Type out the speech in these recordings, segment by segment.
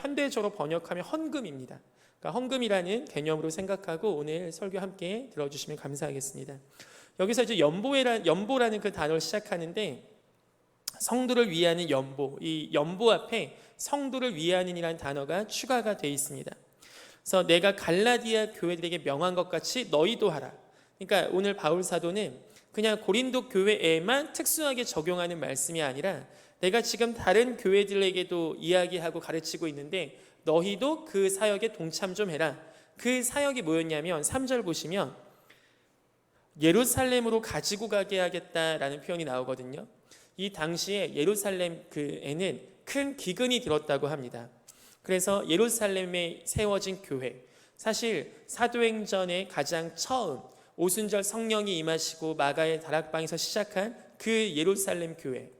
현대적으로 번역하면 헌금입니다. 그러니까 헌금이라는 개념으로 생각하고 오늘 설교 함께 들어주시면 감사하겠습니다. 여기서 이제 연보라는 그 단어를 시작하는데 성도를 위하는 연보, 이 연보 앞에 성도를 위하는이라는 단어가 추가가 되어 있습니다. 그래서 내가 갈라디아 교회들에게 명한 것 같이 너희도 하라. 그러니까 오늘 바울 사도는 그냥 고린도 교회에만 특수하게 적용하는 말씀이 아니라 내가 지금 다른 교회들에게도 이야기하고 가르치고 있는데 너희도 그 사역에 동참 좀 해라. 그 사역이 뭐였냐면 3절 보시면 예루살렘으로 가지고 가게 하겠다라는 표현이 나오거든요. 이 당시에 예루살렘 그에는 큰 기근이 들었다고 합니다. 그래서 예루살렘에 세워진 교회, 사실 사도행전의 가장 처음 오순절 성령이 임하시고 마가의 다락방에서 시작한 그 예루살렘 교회,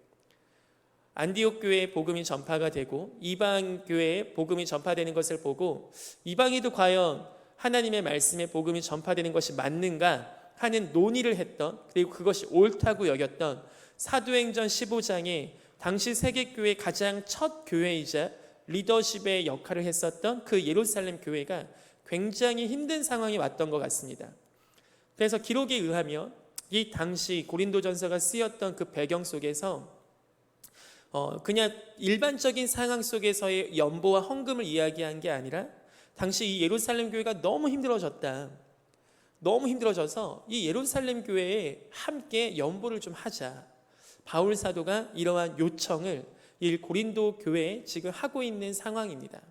안디옥 교회에 복음이 전파가 되고 이방 교회에 복음이 전파되는 것을 보고 이방인도 과연 하나님의 말씀에 복음이 전파되는 것이 맞는가 하는 논의를 했던, 그리고 그것이 옳다고 여겼던 사도행전 15장에 당시 세계교회 가장 첫 교회이자 리더십의 역할을 했었던 그 예루살렘 교회가 굉장히 힘든 상황이 왔던 것 같습니다. 그래서 기록에 의하면 이 당시 고린도전서가 쓰였던 그 배경 속에서 그냥 일반적인 상황 속에서의 연보와 헌금을 이야기한 게 아니라 당시 이 예루살렘 교회가 너무 힘들어졌다. 너무 힘들어져서 이 예루살렘 교회에 함께 연보를 좀 하자. 바울 사도가 이러한 요청을 이 고린도 교회에 지금 하고 있는 상황입니다.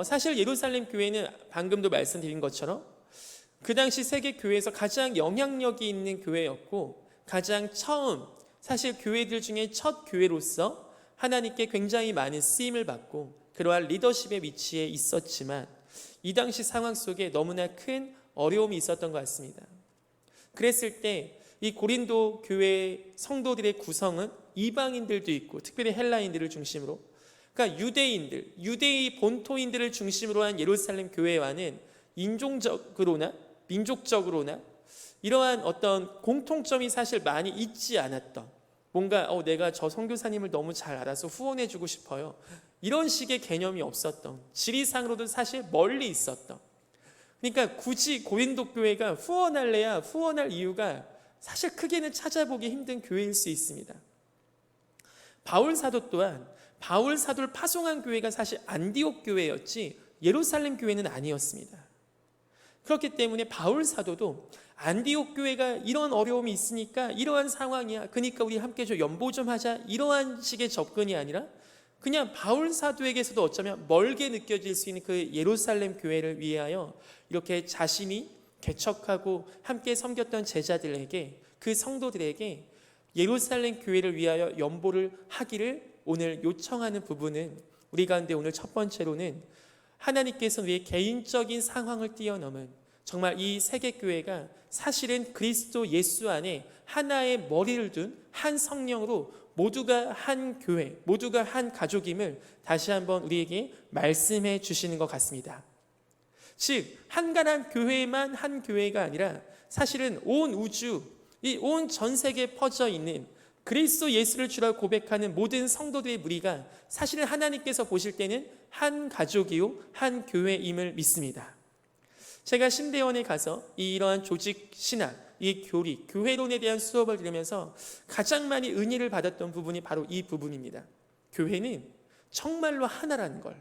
사실 예루살렘 교회는 방금도 말씀드린 것처럼 그 당시 세계 교회에서 가장 영향력이 있는 교회였고 가장 처음 사실 교회들 중에 첫 교회로서 하나님께 굉장히 많은 쓰임을 받고 그러한 리더십의 위치에 있었지만 이 당시 상황 속에 너무나 큰 어려움이 있었던 것 같습니다. 그랬을 때 이 고린도 교회 성도들의 구성은 이방인들도 있고 특별히 헬라인들을 중심으로, 그러니까 유대의 본토인들을 중심으로 한 예루살렘 교회와는 인종적으로나 민족적으로나 이러한 어떤 공통점이 사실 많이 있지 않았던, 뭔가 내가 저 선교사님을 너무 잘 알아서 후원해 주고 싶어요, 이런 식의 개념이 없었던, 지리상으로도 사실 멀리 있었던, 그러니까 굳이 고린도 교회가 후원할 이유가 사실 크게는 찾아보기 힘든 교회일 수 있습니다. 바울 사도 또한 바울 사도를 파송한 교회가 사실 안디옥 교회였지 예루살렘 교회는 아니었습니다. 그렇기 때문에 바울 사도도 안디옥 교회가 이런 어려움이 있으니까 이러한 상황이야, 그러니까 우리 함께 좀 연보 좀 하자, 이러한 식의 접근이 아니라 그냥 바울 사도에게서도 어쩌면 멀게 느껴질 수 있는 그 예루살렘 교회를 위하여 이렇게 자신이 개척하고 함께 섬겼던 제자들에게, 그 성도들에게 예루살렘 교회를 위하여 연보를 하기를 오늘 요청하는 부분은, 우리 가운데 오늘 첫 번째로는 하나님께서 우리의 개인적인 상황을 뛰어넘은 정말 이 세계교회가 사실은 그리스도 예수 안에 하나의 머리를 둔 한 성령으로 모두가 한 교회, 모두가 한 가족임을 다시 한번 우리에게 말씀해 주시는 것 같습니다. 즉 한가한 교회만 한 교회가 아니라 사실은 온 우주, 이 온 전 세계에 퍼져 있는 그리스도 예수를 주라고 고백하는 모든 성도들의 무리가 사실은 하나님께서 보실 때는 한 가족이요 한 교회임을 믿습니다. 제가 신대원에 가서 이러한 조직 신학, 이 교리, 교회론에 대한 수업을 들으면서 가장 많이 은혜를 받았던 부분이 바로 이 부분입니다. 교회는 정말로 하나라는 걸,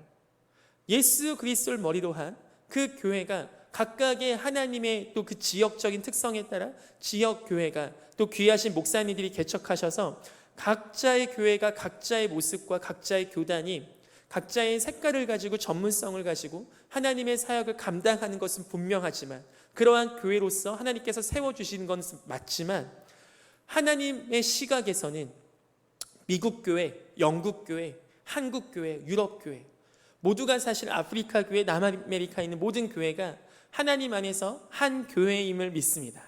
예수 그리스도를 머리로 한 그 교회가 각각의 하나님의 또 그 지역적인 특성에 따라 지역 교회가 또 귀하신 목사님들이 개척하셔서 각자의 교회가 각자의 모습과 각자의 교단이 각자의 색깔을 가지고 전문성을 가지고 하나님의 사역을 감당하는 것은 분명하지만, 그러한 교회로서 하나님께서 세워주시는 것은 맞지만 하나님의 시각에서는 미국 교회, 영국 교회, 한국 교회, 유럽 교회 모두가 사실 아프리카 교회, 남아메리카에 있는 모든 교회가 하나님 안에서 한 교회임을 믿습니다.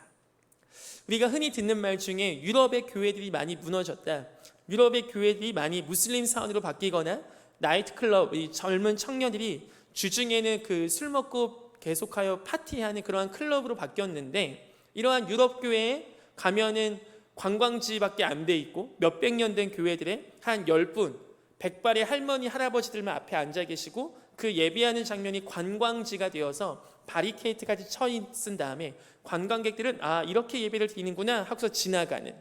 우리가 흔히 듣는 말 중에 유럽의 교회들이 많이 무너졌다, 유럽의 교회들이 많이 무슬림 사원으로 바뀌거나 나이트클럽, 이 젊은 청년들이 주중에는 그 술 먹고 계속하여 파티하는 그러한 클럽으로 바뀌었는데, 이러한 유럽 교회에 가면은 관광지밖에 안 돼 있고 몇백 년 된 교회들의 한 10분, 백발의 할머니 할아버지들만 앞에 앉아 계시고 그 예배하는 장면이 관광지가 되어서 바리케이트까지 쳐 있은 다음에 관광객들은 아 이렇게 예배를 드리는구나 하고서 지나가는,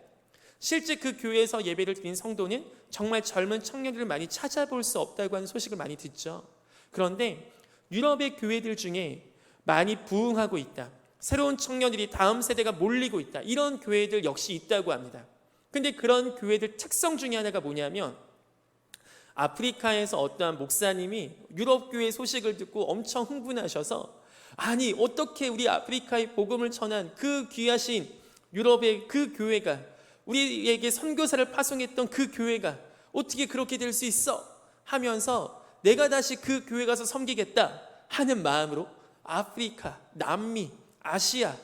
실제 그 교회에서 예배를 드린 성도는 정말 젊은 청년들을 많이 찾아볼 수 없다고 하는 소식을 많이 듣죠. 그런데 유럽의 교회들 중에 많이 부흥하고 있다, 새로운 청년들이 다음 세대가 몰리고 있다, 이런 교회들 역시 있다고 합니다. 근데 그런 교회들 특성 중에 하나가 뭐냐면 아프리카에서 어떠한 목사님이 유럽 교회 소식을 듣고 엄청 흥분하셔서 아니 어떻게 우리 아프리카에 복음을 전한 그 귀하신 유럽의 그 교회가, 우리에게 선교사를 파송했던 그 교회가 어떻게 그렇게 될 수 있어 하면서 내가 다시 그 교회 가서 섬기겠다 하는 마음으로 아프리카, 남미, 아시아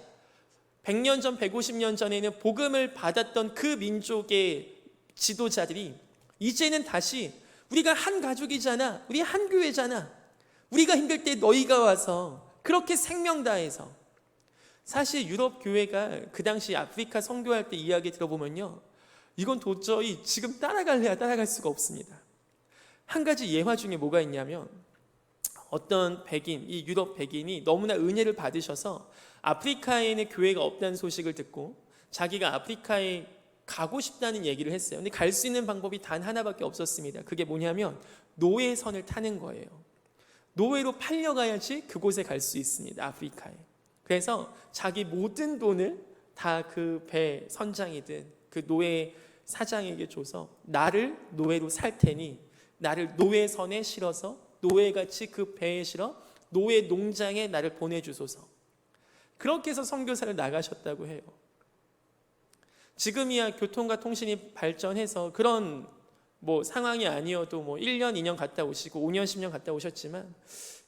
100년 전, 150년 전에는 복음을 받았던 그 민족의 지도자들이 이제는 다시 우리가 한 가족이잖아, 우리 한 교회잖아, 우리가 힘들 때 너희가 와서 그렇게 생명 다해서. 사실 유럽 교회가 그 당시 아프리카 선교할 때 이야기 들어보면요, 이건 도저히 지금 따라갈래야 따라갈 수가 없습니다. 한 가지 예화 중에 뭐가 있냐면 어떤 백인, 이 유럽 백인이 너무나 은혜를 받으셔서 아프리카에는 교회가 없다는 소식을 듣고 자기가 아프리카에 가고 싶다는 얘기를 했어요. 근데 갈 수 있는 방법이 단 하나밖에 없었습니다. 그게 뭐냐면 노예선을 타는 거예요. 노예로 팔려가야지 그곳에 갈 수 있습니다. 아프리카에. 그래서 자기 모든 돈을 다 그 배 선장이든 그 노예 사장에게 줘서 나를 노예로 살 테니 나를 노예선에 실어서 노예같이 그 배에 실어 노예 농장에 나를 보내주소서. 그렇게 해서 선교사를 나가셨다고 해요. 지금이야 교통과 통신이 발전해서 그런 상황이 아니어도 1년, 2년 갔다 오시고 5년, 10년 갔다 오셨지만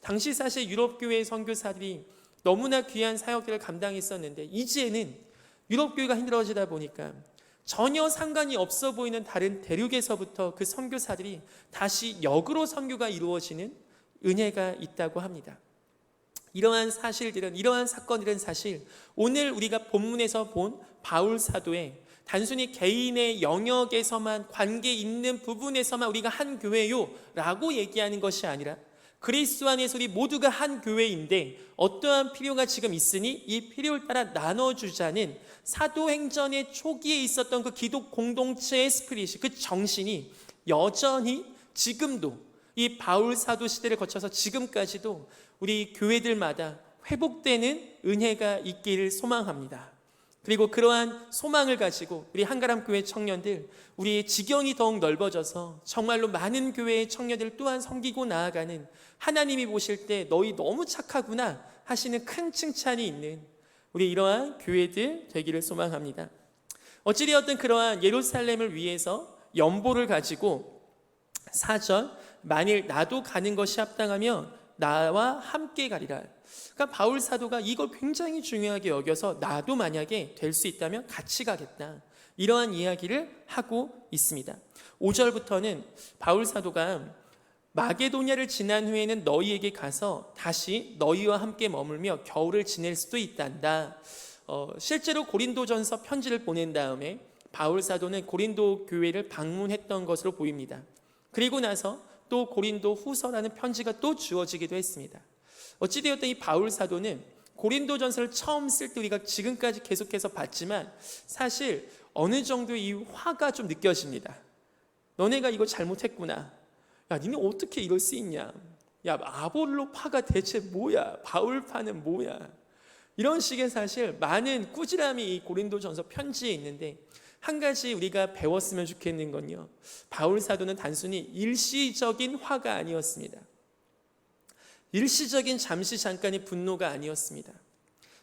당시 사실 유럽 교회의 선교사들이 너무나 귀한 사역들을 감당했었는데 이제는 유럽 교회가 힘들어지다 보니까 전혀 상관이 없어 보이는 다른 대륙에서부터 그 선교사들이 다시 역으로 선교가 이루어지는 은혜가 있다고 합니다. 이러한 사실들은, 이러한 사건들은 사실 오늘 우리가 본문에서 본 바울 사도의 단순히 개인의 영역에서만, 관계 있는 부분에서만 우리가 한 교회요 라고 얘기하는 것이 아니라 그리스도 안에서 우리 모두가 한 교회인데 어떠한 필요가 지금 있으니 이 필요를 따라 나눠주자는 사도행전의 초기에 있었던 그 기독 공동체의 스피릿이, 그 정신이 여전히 지금도 이 바울 사도 시대를 거쳐서 지금까지도 우리 교회들마다 회복되는 은혜가 있기를 소망합니다. 그리고 그러한 소망을 가지고 우리 한가람 교회 청년들, 우리의 지경이 더욱 넓어져서 정말로 많은 교회의 청년들 또한 섬기고 나아가는, 하나님이 보실 때 너희 너무 착하구나 하시는 큰 칭찬이 있는 우리 이러한 교회들 되기를 소망합니다. 어찌되었든 그러한 예루살렘을 위해서 연보를 가지고 4절 만일 나도 가는 것이 합당하면 나와 함께 가리라. 그러니까 바울 사도가 이걸 굉장히 중요하게 여겨서 나도 만약에 될 수 있다면 같이 가겠다, 이러한 이야기를 하고 있습니다. 5절부터는 바울 사도가 마게도냐를 지난 후에는 너희에게 가서 다시 너희와 함께 머물며 겨울을 지낼 수도 있단다. 실제로 고린도전서 편지를 보낸 다음에 바울 사도는 고린도 교회를 방문했던 것으로 보입니다. 그리고 나서 또 고린도 후서라는 편지가 또 주어지기도 했습니다. 어찌되었든 이 바울 사도는 고린도전서를 처음 쓸 때 우리가 지금까지 계속해서 봤지만 사실 어느 정도 이 화가 좀 느껴집니다. 너네가 이거 잘못했구나. 야, 니네 어떻게 이럴 수 있냐? 야, 아볼로파가 대체 뭐야? 바울파는 뭐야? 이런 식의 사실 많은 꾸지람이 이 고린도전서 편지에 있는데 한 가지 우리가 배웠으면 좋겠는 건요, 바울 사도는 단순히 일시적인 화가 아니었습니다. 일시적인 잠시 잠깐의 분노가 아니었습니다.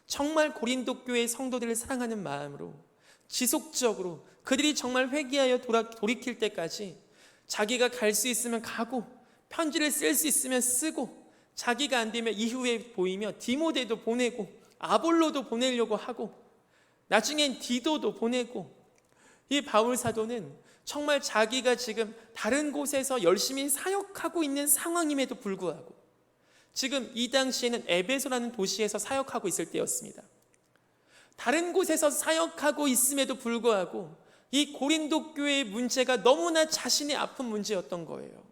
정말 고린도 교회의 성도들을 사랑하는 마음으로 지속적으로 그들이 정말 회개하여 돌이킬 때까지 자기가 갈 수 있으면 가고 편지를 쓸 수 있으면 쓰고, 자기가 안 되면 이후에 보이면 디모데도 보내고 아볼로도 보내려고 하고 나중엔 디도도 보내고, 이 바울 사도는 정말 자기가 지금 다른 곳에서 열심히 사역하고 있는 상황임에도 불구하고 지금 이 당시에는 에베소라는 도시에서 사역하고 있을 때였습니다. 다른 곳에서 사역하고 있음에도 불구하고 이 고린도 교회의 문제가 너무나 자신이 아픈 문제였던 거예요.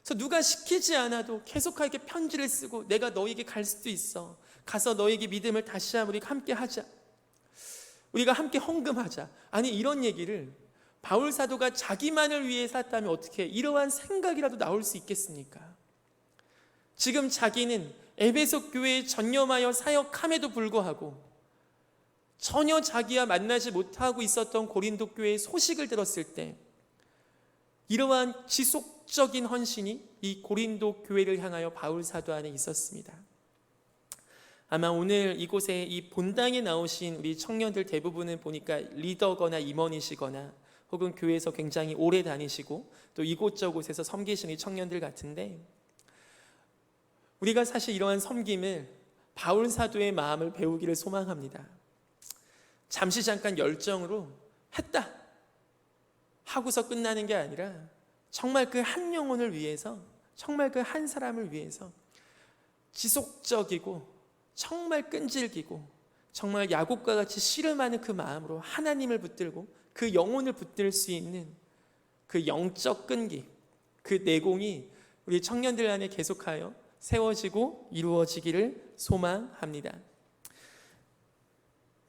그래서 누가 시키지 않아도 계속하게 편지를 쓰고 내가 너에게 갈 수도 있어. 가서 너에게 믿음을 다시 한번 우리가 함께 하자. 우리가 함께 헌금하자. 아니 이런 얘기를 바울 사도가 자기만을 위해 살았다면 어떻게 이러한 생각이라도 나올 수 있겠습니까? 지금 자기는 에베소 교회에 전념하여 사역함에도 불구하고 전혀 자기와 만나지 못하고 있었던 고린도 교회의 소식을 들었을 때 이러한 지속적인 헌신이 이 고린도 교회를 향하여 바울 사도 안에 있었습니다. 아마 오늘 이곳에 이 본당에 나오신 우리 청년들 대부분은 보니까 리더거나 임원이시거나 혹은 교회에서 굉장히 오래 다니시고 또 이곳저곳에서 섬기시는 청년들 같은데, 우리가 사실 이러한 섬김을 바울 사도의 마음을 배우기를 소망합니다. 잠시 잠깐 열정으로 했다 하고서 끝나는 게 아니라 정말 그 한 영혼을 위해서, 정말 그 한 사람을 위해서 지속적이고 정말 끈질기고 정말 야곱과 같이 씨름하는 그 마음으로 하나님을 붙들고 그 영혼을 붙들 수 있는 그 영적 끈기, 그 내공이 우리 청년들 안에 계속하여 세워지고 이루어지기를 소망합니다.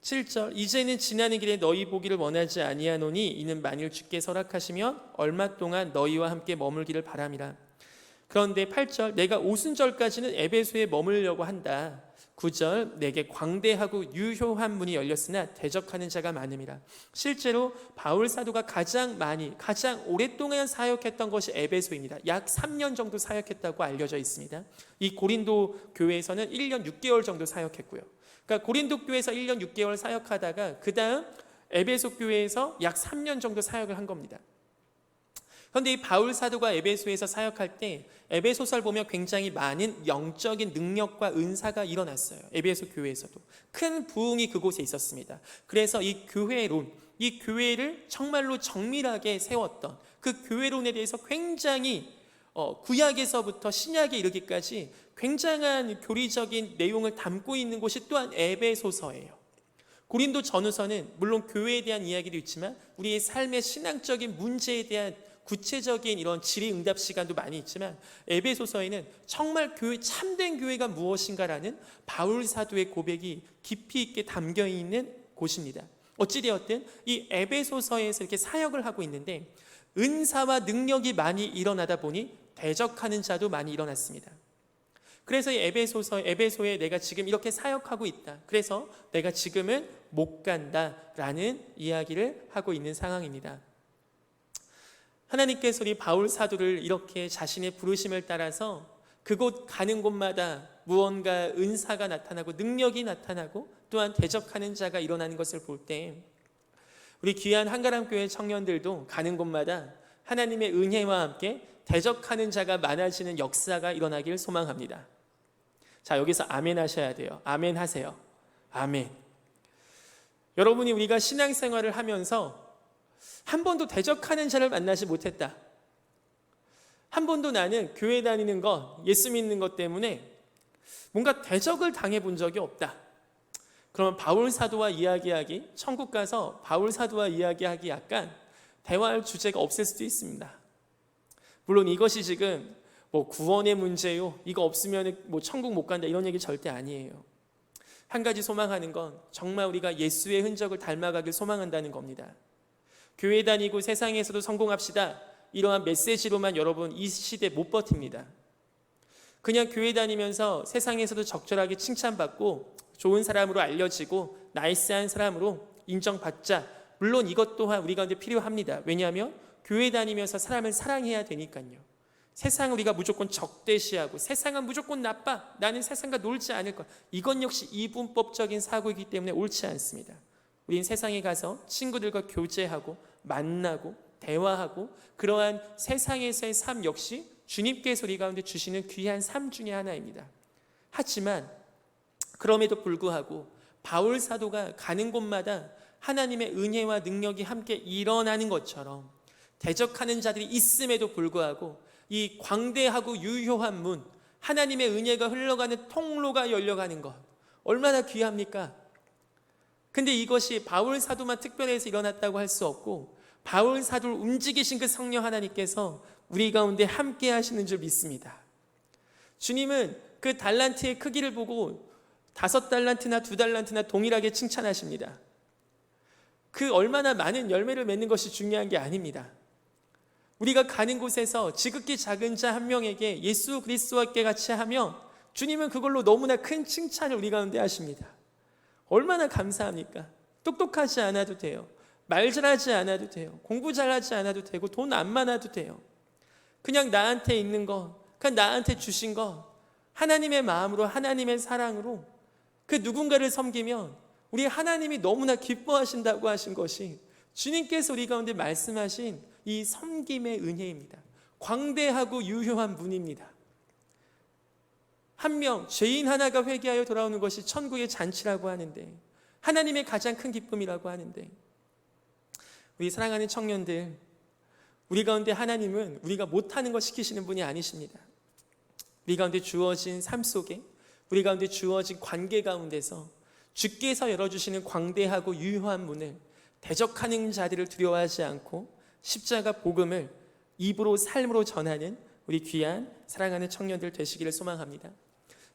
7절, 이제는 지나는 길에 너희 보기를 원하지 아니하노니 이는 만일 주께서 허락하시면 얼마 동안 너희와 함께 머물기를 바람이라. 그런데 8절, 내가 오순절까지는 에베소에 머물려고 한다. 9절, 내게 광대하고 유효한 문이 열렸으나 대적하는 자가 많음이라. 실제로 바울 사도가 가장 오랫동안 사역했던 것이 에베소입니다. 약 3년 정도 사역했다고 알려져 있습니다. 이 고린도 교회에서는 1년 6개월 정도 사역했고요. 그러니까 고린도 교회에서 1년 6개월 사역하다가 그 다음 에베소 교회에서 약 3년 정도 사역을 한 겁니다. 그런데 이 바울 사도가 에베소에서 사역할 때 에베소서를 보면 굉장히 많은 영적인 능력과 은사가 일어났어요. 에베소 교회에서도 큰 부흥이 그곳에 있었습니다. 그래서 이 교회를 정말로 정밀하게 세웠던 그 교회론에 대해서 굉장히 구약에서부터 신약에 이르기까지 굉장한 교리적인 내용을 담고 있는 곳이 또한 에베소서예요. 고린도 전후서는 물론 교회에 대한 이야기도 있지만 우리의 삶의 신앙적인 문제에 대한 구체적인 이런 질의응답 시간도 많이 있지만 에베소서에는 정말 참된 교회가 무엇인가라는 바울 사도의 고백이 깊이 있게 담겨 있는 곳입니다. 어찌되었든 이 에베소서에서 이렇게 사역을 하고 있는데 은사와 능력이 많이 일어나다 보니 대적하는 자도 많이 일어났습니다. 그래서 이 에베소에 내가 지금 이렇게 사역하고 있다. 그래서 내가 지금은 못 간다라는 이야기를 하고 있는 상황입니다. 하나님께서 우리 바울 사도를 이렇게 자신의 부르심을 따라서 그곳 가는 곳마다 무언가 은사가 나타나고 능력이 나타나고 또한 대적하는 자가 일어나는 것을 볼 때 우리 귀한 한가람교회 청년들도 가는 곳마다 하나님의 은혜와 함께 대적하는 자가 많아지는 역사가 일어나길 소망합니다. 자, 여기서 아멘 하셔야 돼요. 아멘 하세요. 아멘. 여러분이 우리가 신앙생활을 하면서 한 번도 대적하는 자를 만나지 못했다. 한 번도 나는 교회 다니는 것, 예수 믿는 것 때문에 뭔가 대적을 당해본 적이 없다. 그러면 바울 사도와 이야기하기, 천국 가서 바울 사도와 이야기하기 약간 대화할 주제가 없을 수도 있습니다. 물론 이것이 지금 구원의 문제요, 이거 없으면 천국 못 간다 이런 얘기 절대 아니에요. 한 가지 소망하는 건 정말 우리가 예수의 흔적을 닮아가길 소망한다는 겁니다. 교회 다니고 세상에서도 성공합시다, 이러한 메시지로만 여러분 이 시대 못 버팁니다. 그냥 교회 다니면서 세상에서도 적절하게 칭찬받고 좋은 사람으로 알려지고 나이스한 사람으로 인정받자, 물론 이것 또한 우리 가운데 필요합니다. 왜냐하면 교회 다니면서 사람을 사랑해야 되니까요. 세상을 우리가 무조건 적대시하고 세상은 무조건 나빠, 나는 세상과 놀지 않을 것, 이건 역시 이분법적인 사고이기 때문에 옳지 않습니다. 우린 세상에 가서 친구들과 교제하고 만나고 대화하고 그러한 세상에서의 삶 역시 주님께서 우리 가운데 주시는 귀한 삶 중에 하나입니다. 하지만 그럼에도 불구하고 바울 사도가 가는 곳마다 하나님의 은혜와 능력이 함께 일어나는 것처럼 대적하는 자들이 있음에도 불구하고 이 광대하고 유효한 문, 하나님의 은혜가 흘러가는 통로가 열려가는 것, 얼마나 귀합니까? 근데 이것이 바울 사도만 특별해서 일어났다고 할 수 없고 바울 사도를 움직이신 그 성령 하나님께서 우리 가운데 함께 하시는 줄 믿습니다. 주님은 그 달란트의 크기를 보고 5달란트나 2달란트나 동일하게 칭찬하십니다. 그 얼마나 많은 열매를 맺는 것이 중요한 게 아닙니다. 우리가 가는 곳에서 지극히 작은 자 한 명에게 예수 그리스도와 같이 하며 주님은 그걸로 너무나 큰 칭찬을 우리 가운데 하십니다. 얼마나 감사합니까? 똑똑하지 않아도 돼요. 말 잘하지 않아도 돼요. 공부 잘하지 않아도 되고 돈 안 많아도 돼요. 그냥 나한테 있는 거, 그냥 나한테 주신 거 하나님의 마음으로 하나님의 사랑으로 그 누군가를 섬기면 우리 하나님이 너무나 기뻐하신다고 하신 것이 주님께서 우리 가운데 말씀하신 이 섬김의 은혜입니다. 광대하고 유효한 문입니다. 한 명, 죄인 하나가 회개하여 돌아오는 것이 천국의 잔치라고 하는데 하나님의 가장 큰 기쁨이라고 하는데 우리 사랑하는 청년들, 우리 가운데 하나님은 우리가 못하는 것 시키시는 분이 아니십니다. 우리 가운데 주어진 삶 속에 우리 가운데 주어진 관계 가운데서 주께서 열어주시는 광대하고 유효한 문을 대적하는 자들을 두려워하지 않고 십자가 복음을 입으로 삶으로 전하는 우리 귀한 사랑하는 청년들 되시기를 소망합니다.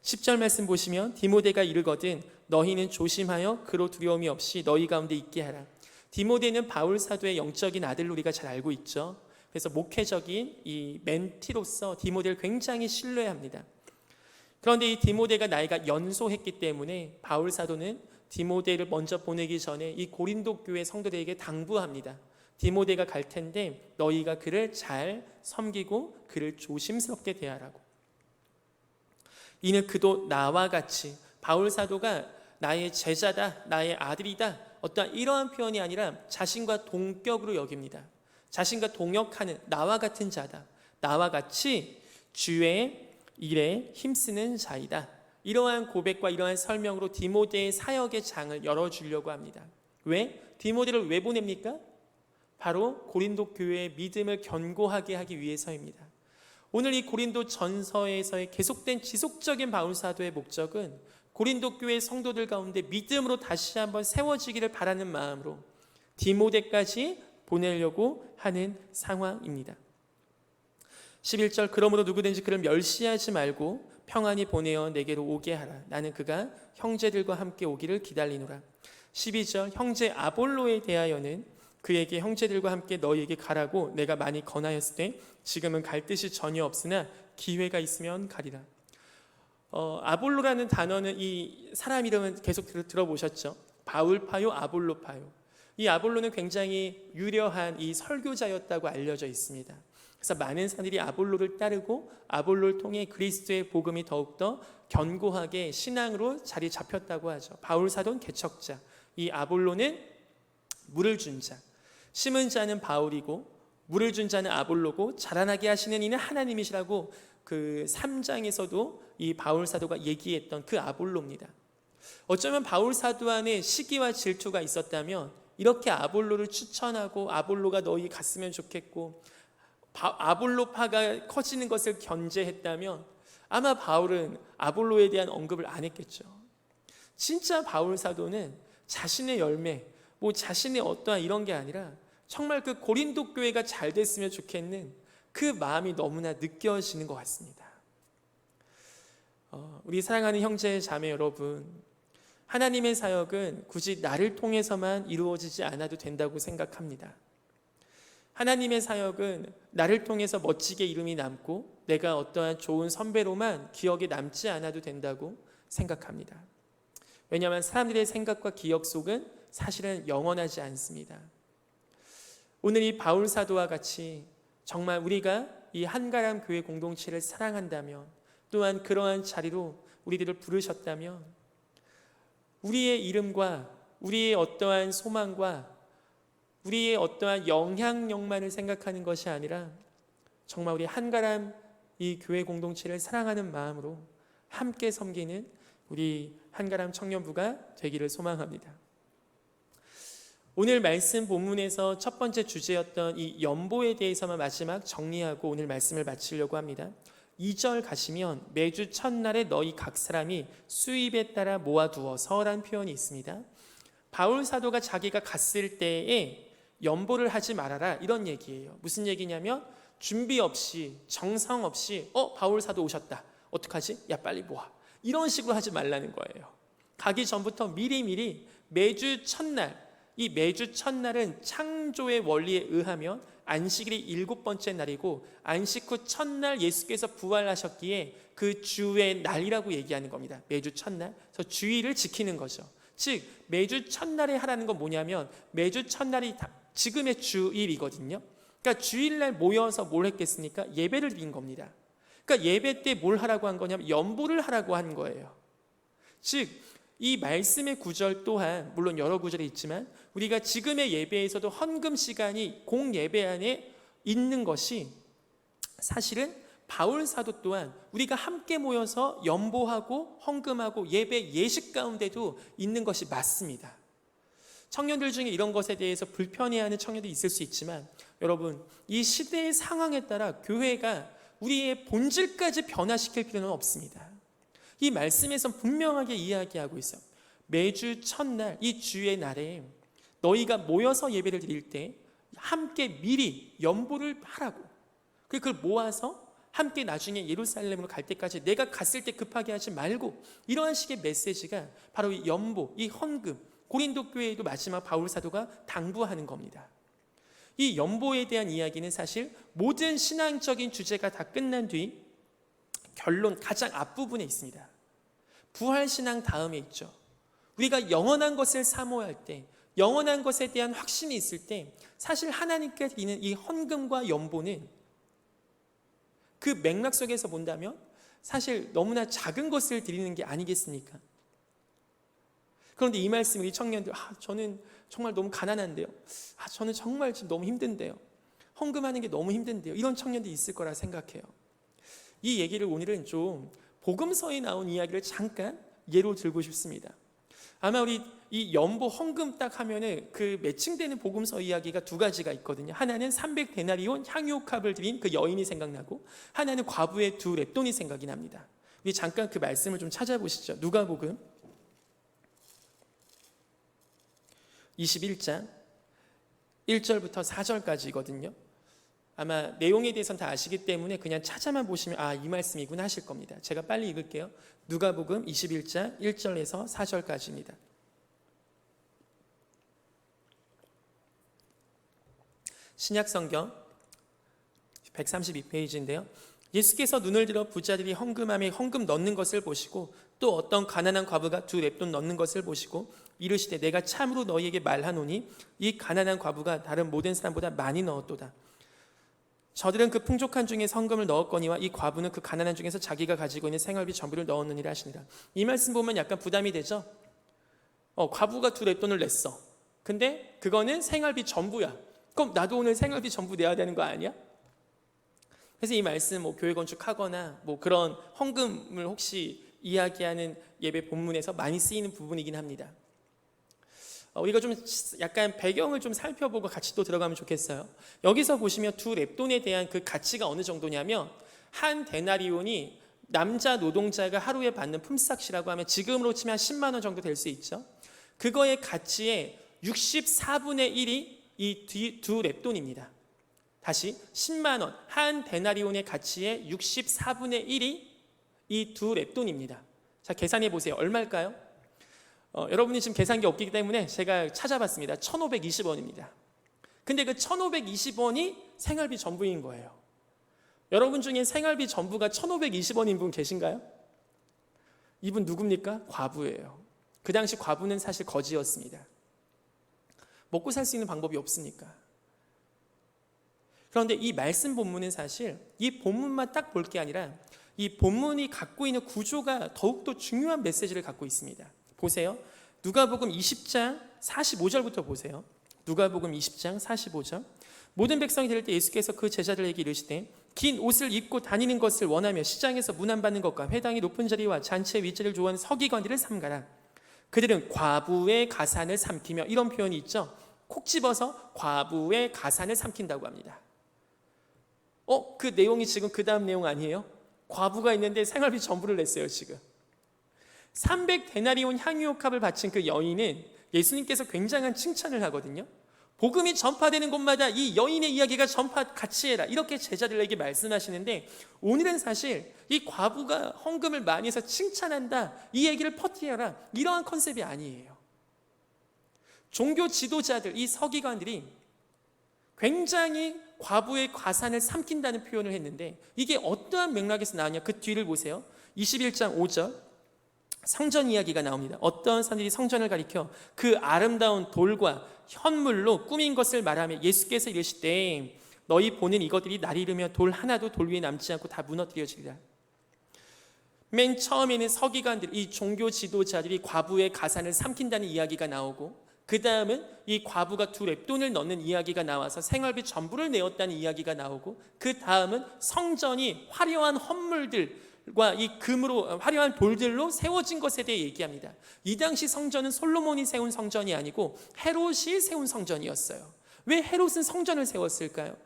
10절 말씀 보시면 디모데가 이르거든 너희는 조심하여 그로 두려움이 없이 너희 가운데 있게 하라. 디모데는 바울 사도의 영적인 아들로 우리가 잘 알고 있죠. 그래서 목회적인 이 멘티로서 디모데를 굉장히 신뢰합니다. 그런데 이 디모데가 나이가 연소했기 때문에 바울 사도는 디모데를 먼저 보내기 전에 이 고린도 교회 성도들에게 당부합니다. 디모데가 갈 텐데 너희가 그를 잘 섬기고 그를 조심스럽게 대하라고. 이는 그도 나와 같이 바울 사도가 나의 제자다, 나의 아들이다, 어떠한 이러한 표현이 아니라 자신과 동격으로 여깁니다. 자신과 동역하는 나와 같은 자다, 나와 같이 주의 일에 힘쓰는 자이다. 이러한 고백과 이러한 설명으로 디모데의 사역의 장을 열어주려고 합니다. 왜? 디모데를 왜 보냅니까? 바로 고린도 교회의 믿음을 견고하게 하기 위해서입니다. 오늘 이 고린도 전서에서의 계속된 지속적인 바울 사도의 목적은 고린도 교회 성도들 가운데 믿음으로 다시 한번 세워지기를 바라는 마음으로 디모데까지 보내려고 하는 상황입니다. 11절 그러므로 누구든지 그를 멸시하지 말고 평안히 보내어 내게로 오게 하라. 나는 그가 형제들과 함께 오기를 기다리노라. 12절 형제 아볼로에 대하여는 그에게 형제들과 함께 너희에게 가라고 내가 많이 권하였을 때 지금은 갈 뜻이 전혀 없으나 기회가 있으면 가리라. 아볼로라는 단어는 이 사람 이름은 계속 들어보셨죠? 바울파요, 아볼로파요. 이 아볼로는 굉장히 유려한 이 설교자였다고 알려져 있습니다. 그래서 많은 사람들이 아볼로를 따르고 아볼로를 통해 그리스도의 복음이 더욱더 견고하게 신앙으로 자리 잡혔다고 하죠. 바울 사도는 개척자, 이 아볼로는 물을 준 자. 심은 자는 바울이고 물을 준 자는 아볼로고 자라나게 하시는 이는 하나님이시라고 그 3장에서도 이 바울 사도가 얘기했던 그 아볼로입니다. 어쩌면 바울 사도 안에 시기와 질투가 있었다면 이렇게 아볼로를 추천하고 아볼로가 너희 갔으면 좋겠고 아볼로파가 커지는 것을 견제했다면 아마 바울은 아볼로에 대한 언급을 안 했겠죠. 진짜 바울 사도는 자신의 열매, 자신의 어떠한 이런 게 아니라 정말 그 고린도 교회가 잘 됐으면 좋겠는 그 마음이 너무나 느껴지는 것 같습니다. 우리 사랑하는 형제 자매 여러분, 하나님의 사역은 굳이 나를 통해서만 이루어지지 않아도 된다고 생각합니다. 하나님의 사역은 나를 통해서 멋지게 이름이 남고 내가 어떠한 좋은 선배로만 기억에 남지 않아도 된다고 생각합니다. 왜냐하면 사람들의 생각과 기억 속은 사실은 영원하지 않습니다. 오늘 이 바울 사도와 같이 정말 우리가 이 한가람 교회 공동체를 사랑한다면 또한 그러한 자리로 우리들을 부르셨다면 우리의 이름과 우리의 어떠한 소망과 우리의 어떠한 영향력만을 생각하는 것이 아니라 정말 우리 한가람 이 교회 공동체를 사랑하는 마음으로 함께 섬기는 우리 한가람 청년부가 되기를 소망합니다. 오늘 말씀 본문에서 첫 번째 주제였던 이 연보에 대해서만 마지막 정리하고 오늘 말씀을 마치려고 합니다. 2절 가시면 매주 첫날에 너희 각 사람이 수입에 따라 모아두어서라는 표현이 있습니다. 바울 사도가 자기가 갔을 때에 연보를 하지 말아라, 이런 얘기예요. 무슨 얘기냐면 준비 없이, 정성 없이 바울 사도 오셨다, 어떡하지? 야 빨리 모아, 이런 식으로 하지 말라는 거예요. 가기 전부터 미리미리 매주 첫날, 이 매주 첫날은 창조의 원리에 의하면 안식일이 7번째 날이고 안식 후 첫날 예수께서 부활하셨기에 그 주의 날이라고 얘기하는 겁니다. 매주 첫날. 그래서 주일을 지키는 거죠. 즉 매주 첫날에 하라는 건 뭐냐면 매주 첫날이 지금의 주일이거든요. 그러니까 주일날 모여서 뭘 했겠습니까? 예배를 드린 겁니다. 그러니까 예배 때 뭘 하라고 한 거냐면 연보를 하라고 한 거예요. 즉 이 말씀의 구절 또한 물론 여러 구절이 있지만 우리가 지금의 예배에서도 헌금 시간이 공예배 안에 있는 것이 사실은 바울 사도 또한 우리가 함께 모여서 연보하고 헌금하고 예배 예식 가운데도 있는 것이 맞습니다. 청년들 중에 이런 것에 대해서 불편해하는 청년들이 있을 수 있지만 여러분, 이 시대의 상황에 따라 교회가 우리의 본질까지 변화시킬 필요는 없습니다. 이 말씀에서 분명하게 이야기하고 있어요. 매주 첫날 이 주의 날에 너희가 모여서 예배를 드릴 때 함께 미리 연보를 하라고, 그걸 모아서 함께 나중에 예루살렘으로 갈 때까지 내가 갔을 때 급하게 하지 말고, 이러한 식의 메시지가 바로 이 연보, 이 헌금, 고린도 교회에도 마지막 바울 사도가 당부하는 겁니다. 이 연보에 대한 이야기는 사실 모든 신앙적인 주제가 다 끝난 뒤 결론 가장 앞부분에 있습니다. 부활신앙 다음에 있죠. 우리가 영원한 것을 사모할 때, 영원한 것에 대한 확신이 있을 때 사실 하나님께 드리는 이 헌금과 연보는 그 맥락 속에서 본다면 사실 너무나 작은 것을 드리는 게 아니겠습니까? 그런데 이 말씀 우리 청년들, 저는 정말 너무 가난한데요, 저는 정말 지금 너무 힘든데요, 헌금하는 게 너무 힘든데요, 이런 청년들이 있을 거라 생각해요. 이 얘기를 오늘은 좀 복음서에 나온 이야기를 잠깐 예로 들고 싶습니다. 아마 우리 이 연보 헌금 딱 하면은 그 매칭되는 복음서 이야기가 두 가지가 있거든요. 하나는 300데나리온 향유옥합을 드린 그 여인이 생각나고, 하나는 과부의 두 렙돈이 생각이 납니다. 우리 잠깐 그 말씀을 좀 찾아보시죠. 누가복음 21장 1절부터 4절까지거든요. 아마 내용에 대해서는 다 아시기 때문에 그냥 찾아만 보시면 이 말씀이구나 하실 겁니다. 제가 빨리 읽을게요. 누가복음 21장 1절에서 4절까지입니다. 신약성경 132페이지인데요. 예수께서 눈을 들어 부자들이 헌금함에 헌금 넣는 것을 보시고 또 어떤 가난한 과부가 두 렙돈 넣는 것을 보시고 이르시되 내가 참으로 너희에게 말하노니 이 가난한 과부가 다른 모든 사람보다 많이 넣었도다. 저들은 그 풍족한 중에 헌금을 넣었거니와 이 과부는 그 가난한 중에서 자기가 가지고 있는 생활비 전부를 넣었느니라 하시니라. 이 말씀 보면 약간 부담이 되죠. 과부가 두 렙돈을 냈어. 근데 그거는 생활비 전부야. 그럼 나도 오늘 생활비 전부 내야 되는 거 아니야? 그래서 이 말씀 교회 건축하거나 그런 헌금을 혹시 이야기하는 예배 본문에서 많이 쓰이는 부분이긴 합니다. 우리가 좀 약간 배경을 좀 살펴보고 같이 또 들어가면 좋겠어요. 여기서 보시면 두 렙돈에 대한 그 가치가 어느 정도냐면 한 데나리온이 남자 노동자가 하루에 받는 품삯이라고 하면 지금으로 치면 10만 원 정도 될 수 있죠. 그거의 가치의 64분의 1이 이 두 렙돈입니다. 다시 10만 원, 한 데나리온의 가치의 64분의 1이 이 두 렙돈입니다. 자, 계산해 보세요. 얼마일까요? 여러분이 지금 계산기 없기 때문에 제가 찾아봤습니다. 1,520원입니다. 근데 그 1,520원이 생활비 전부인 거예요. 여러분 중에 생활비 전부가 1,520원인 분 계신가요? 이분 누굽니까? 과부예요. 그 당시 과부는 사실 거지였습니다. 먹고 살 수 있는 방법이 없으니까. 그런데 이 말씀 본문은 사실 이 본문만 딱 볼 게 아니라 이 본문이 갖고 있는 구조가 더욱더 중요한 메시지를 갖고 있습니다. 보세요. 누가복음 20장 45절부터 보세요. 누가복음 20장 45절. 모든 백성이 들을 때 예수께서 그 제자들에게 이르시되 긴 옷을 입고 다니는 것을 원하며 시장에서 문안받는 것과 회당의 높은 자리와 잔치의 윗자리를 좋아하는 서기관들을 삼가라. 그들은 과부의 가산을 삼키며, 이런 표현이 있죠. 콕 집어서 과부의 가산을 삼킨다고 합니다. 그 내용이 지금 그 다음 내용 아니에요? 과부가 있는데 생활비 전부를 냈어요. 지금 300데나리온 향유옥합을 바친 그 여인은 예수님께서 굉장한 칭찬을 하거든요. 복음이 전파되는 곳마다 이 여인의 이야기가 같이 해라, 이렇게 제자들에게 말씀하시는데, 오늘은 사실 이 과부가 헌금을 많이 해서 칭찬한다, 이 얘기를 퍼뜨려라, 이러한 컨셉이 아니에요. 종교 지도자들, 이 서기관들이 굉장히 과부의 과산을 삼킨다는 표현을 했는데, 이게 어떠한 맥락에서 나왔냐, 그 뒤를 보세요. 21장 5절 성전 이야기가 나옵니다. 어떤 사람들이 성전을 가리켜 그 아름다운 돌과 현물로 꾸민 것을 말하며 예수께서 이르시되 너희 보는 이것들이 날이 이르며 돌 하나도 돌 위에 남지 않고 다 무너뜨려지리라. 맨 처음에는 서기관들, 이 종교 지도자들이 과부의 가산을 삼킨다는 이야기가 나오고, 그 다음은 이 과부가 두 렙돈을 넣는 이야기가 나와서 생활비 전부를 내었다는 이야기가 나오고, 그 다음은 성전이 화려한 헌물들과 이 금으로 화려한 돌들로 세워진 것에 대해 얘기합니다. 이 당시 성전은 솔로몬이 세운 성전이 아니고 헤롯이 세운 성전이었어요. 왜 헤롯은 성전을 세웠을까요?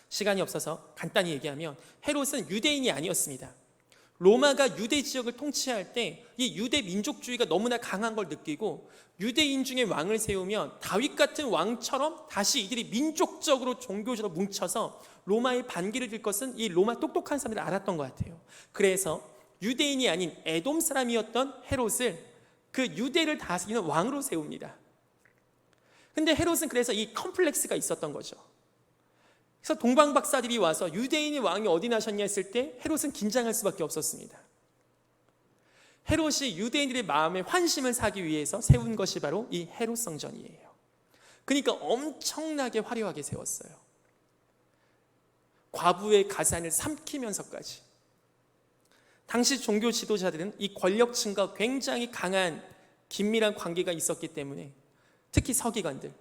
시간이 없어서 간단히 얘기하면, 헤롯은 유대인이 아니었습니다. 로마가 유대 지역을 통치할 때 이 유대 민족주의가 너무나 강한 걸 느끼고, 유대인 중에 왕을 세우면 다윗 같은 왕처럼 다시 이들이 민족적으로 종교적으로 뭉쳐서 로마의 반기를 들 것은 이 로마 똑똑한 사람들이 알았던 것 같아요. 그래서 유대인이 아닌 에돔 사람이었던 헤롯을 그 유대를 다스리는 왕으로 세웁니다. 근데 헤롯은 그래서 이 컴플렉스가 있었던 거죠. 그래서 동방박사들이 와서 유대인의 왕이 어디 나셨냐 했을 때 헤롯은 긴장할 수밖에 없었습니다. 헤롯이 유대인들의 마음에 환심을 사기 위해서 세운 것이 바로 이 헤롯 성전이에요. 그러니까 엄청나게 화려하게 세웠어요. 과부의 가산을 삼키면서까지. 당시 종교 지도자들은 이 권력층과 굉장히 강한 긴밀한 관계가 있었기 때문에, 특히 서기관들,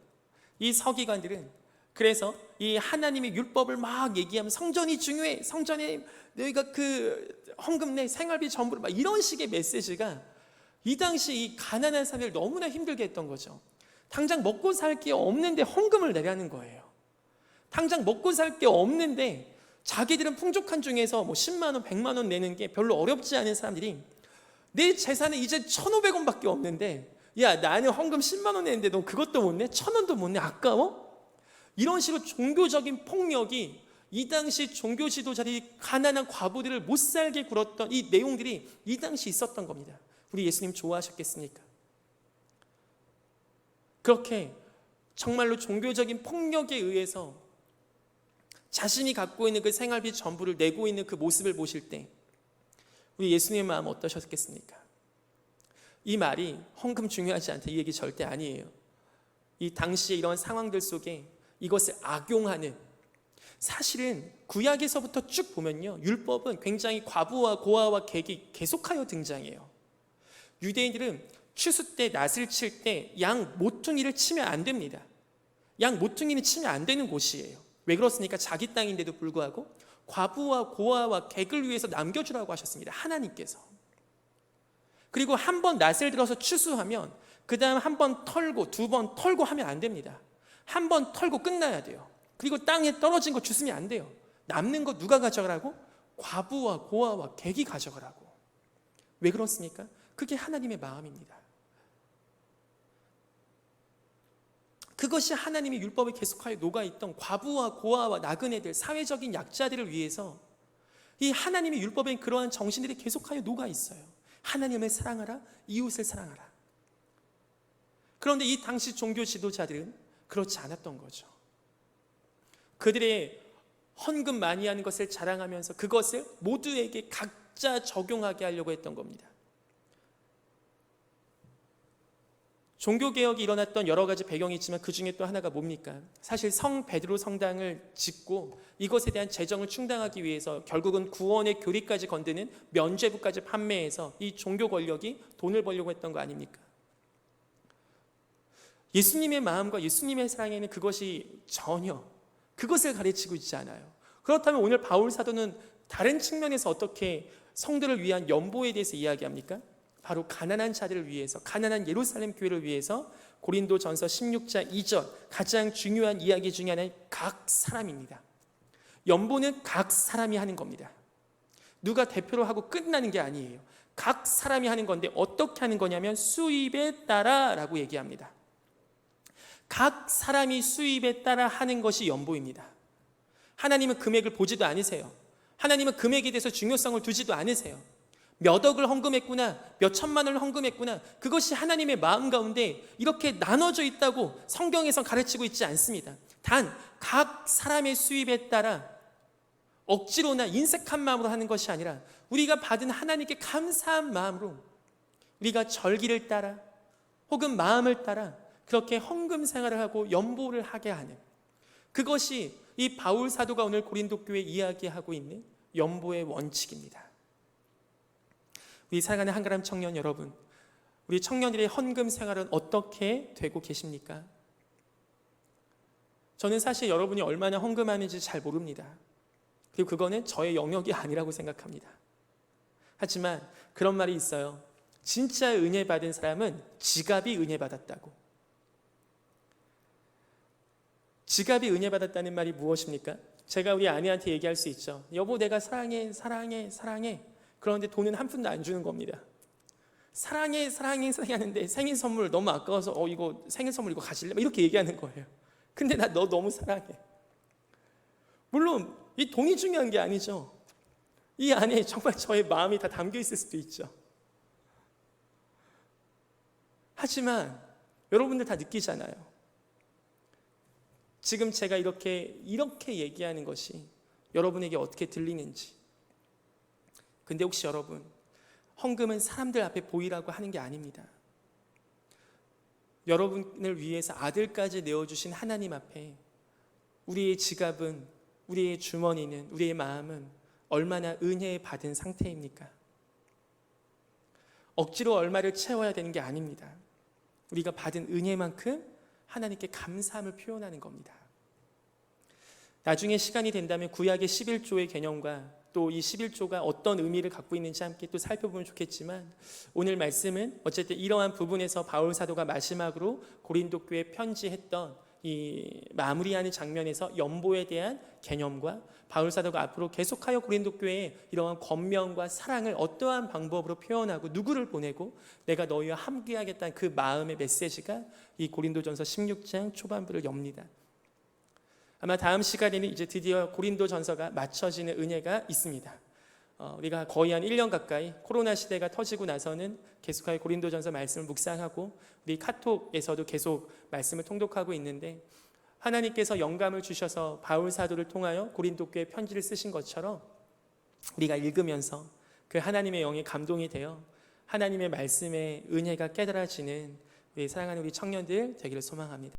이 서기관들은 그래서 이 하나님의 율법을 막 얘기하면 성전이 중요해, 성전에 너희가 그 헌금 내, 생활비 전부를, 막 이런 식의 메시지가 이 당시 이 가난한 사람들을 너무나 힘들게 했던 거죠. 당장 먹고 살 게 없는데 헌금을 내라는 거예요. 당장 먹고 살 게 없는데 자기들은 풍족한 중에서 뭐 10만 원, 100만 원 내는 게 별로 어렵지 않은 사람들이 내 재산은 이제 1,500원밖에 없는데, 야, 나는 헌금 10만 원 내는데 너 그것도 못 내? 1,000원도 못 내? 아까워? 이런 식으로 종교적인 폭력이 이 당시 종교 지도자들이 가난한 과부들을 못 살게 굴었던 이 내용들이 이 당시 있었던 겁니다. 우리 예수님 좋아하셨겠습니까? 그렇게 정말로 종교적인 폭력에 의해서 자신이 갖고 있는 그 생활비 전부를 내고 있는 그 모습을 보실 때 우리 예수님의 마음 어떠셨겠습니까? 이 말이 헌금 중요하지 않다, 이 얘기 절대 아니에요. 이 당시에 이런 상황들 속에 이것을 악용하는, 사실은 구약에서부터 쭉 보면요, 율법은 굉장히 과부와 고아와 객이 계속하여 등장해요. 유대인들은 추수 때 낫을 칠 때 양 모퉁이를 치면 안 됩니다. 양 모퉁이는 치면 안 되는 곳이에요. 왜 그렇습니까? 자기 땅인데도 불구하고 과부와 고아와 객을 위해서 남겨주라고 하셨습니다, 하나님께서. 그리고 한 번 낫을 들어서 추수하면 그 다음 한 번 털고 두 번 털고 하면 안 됩니다. 한 번 털고 끝나야 돼요. 그리고 땅에 떨어진 거 주스면 안 돼요. 남는 거 누가 가져가라고? 과부와 고아와 객이 가져가라고. 왜 그렇습니까? 그게 하나님의 마음입니다. 그것이 하나님의 율법에 계속하여 녹아있던 과부와 고아와 나그네들, 사회적인 약자들을 위해서 이 하나님의 율법엔 그러한 정신들이 계속하여 녹아있어요. 하나님을 사랑하라, 이웃을 사랑하라. 그런데 이 당시 종교 지도자들은 그렇지 않았던 거죠. 그들의 헌금 많이 하는 것을 자랑하면서 그것을 모두에게 각자 적용하게 하려고 했던 겁니다. 종교개혁이 일어났던 여러 가지 배경이 있지만 그 중에 또 하나가 뭡니까? 사실 성 베드로 성당을 짓고 이것에 대한 재정을 충당하기 위해서 결국은 구원의 교리까지 건드는 면죄부까지 판매해서 이 종교 권력이 돈을 벌려고 했던 거 아닙니까? 예수님의 마음과 예수님의 사랑에는 그것이 전혀 그것을 가르치고 있지 않아요. 그렇다면 오늘 바울 사도는 다른 측면에서 어떻게 성도를 위한 연보에 대해서 이야기합니까? 바로 가난한 자들을 위해서, 가난한 예루살렘 교회를 위해서 고린도전서 16장 2절 가장 중요한 이야기 중에 하나는 각 사람입니다. 연보는 각 사람이 하는 겁니다. 누가 대표로 하고 끝나는 게 아니에요. 각 사람이 하는 건데 어떻게 하는 거냐면 수입에 따라라고 얘기합니다. 각 사람이 수입에 따라 하는 것이 연보입니다. 하나님은 금액을 보지도 않으세요. 하나님은 금액에 대해서 중요성을 두지도 않으세요. 몇 억을 헌금했구나, 몇 천만 원을 헌금했구나, 그것이 하나님의 마음 가운데 이렇게 나눠져 있다고 성경에서 가르치고 있지 않습니다. 단 각 사람의 수입에 따라 억지로나 인색한 마음으로 하는 것이 아니라 우리가 받은 하나님께 감사한 마음으로 우리가 절기를 따라 혹은 마음을 따라 그렇게 헌금 생활을 하고 연보를 하게 하는, 그것이 이 바울 사도가 오늘 고린도 교회에 이야기하고 있는 연보의 원칙입니다. 우리 사랑하는 한가람 청년 여러분, 우리 청년들의 헌금 생활은 어떻게 되고 계십니까? 저는 사실 여러분이 얼마나 헌금하는지 잘 모릅니다. 그리고 그거는 저의 영역이 아니라고 생각합니다. 하지만 그런 말이 있어요. 진짜 은혜 받은 사람은 지갑이 은혜 받았다고. 지갑이 은혜 받았다는 말이 무엇입니까? 제가 우리 아내한테 얘기할 수 있죠. 여보, 내가 사랑해, 사랑해, 사랑해. 그런데 돈은 한 푼도 안 주는 겁니다. 사랑해, 사랑해, 사랑해 하는데 생일 선물 너무 아까워서 이거 생일 선물 이거 가질래? 이렇게 얘기하는 거예요. 근데 나 너 너무 사랑해. 물론 이 돈이 중요한 게 아니죠. 이 안에 정말 저의 마음이 다 담겨 있을 수도 있죠. 하지만 여러분들 다 느끼잖아요. 지금 제가 이렇게 얘기하는 것이 여러분에게 어떻게 들리는지. 근데 혹시 여러분, 헌금은 사람들 앞에 보이라고 하는 게 아닙니다. 여러분을 위해서 아들까지 내어주신 하나님 앞에 우리의 지갑은, 우리의 주머니는, 우리의 마음은 얼마나 은혜 받은 상태입니까? 억지로 얼마를 채워야 되는 게 아닙니다. 우리가 받은 은혜만큼 하나님께 감사함을 표현하는 겁니다. 나중에 시간이 된다면 구약의 11조의 개념과 또 이 11조가 어떤 의미를 갖고 있는지 함께 또 살펴보면 좋겠지만, 오늘 말씀은 어쨌든 이러한 부분에서 바울 사도가 마지막으로 고린도 교회에 편지했던 이 마무리하는 장면에서 연보에 대한 개념과 바울 사도가 앞으로 계속하여 고린도 교회에 이러한 권면과 사랑을 어떠한 방법으로 표현하고 누구를 보내고 내가 너희와 함께하겠다는 그 마음의 메시지가 이 고린도전서 16장 초반부를 엽니다. 아마 다음 시간에는 이제 드디어 고린도전서가 맞춰지는 은혜가 있습니다. 우리가 거의 한 1년 가까이 코로나 시대가 터지고 나서는 계속하여 고린도전서 말씀을 묵상하고 우리 카톡에서도 계속 말씀을 통독하고 있는데, 하나님께서 영감을 주셔서 바울 사도를 통하여 고린도 교회에 편지를 쓰신 것처럼 우리가 읽으면서 그 하나님의 영에 감동이 되어 하나님의 말씀의 은혜가 깨달아지는 우리 사랑하는 우리 청년들 되기를 소망합니다.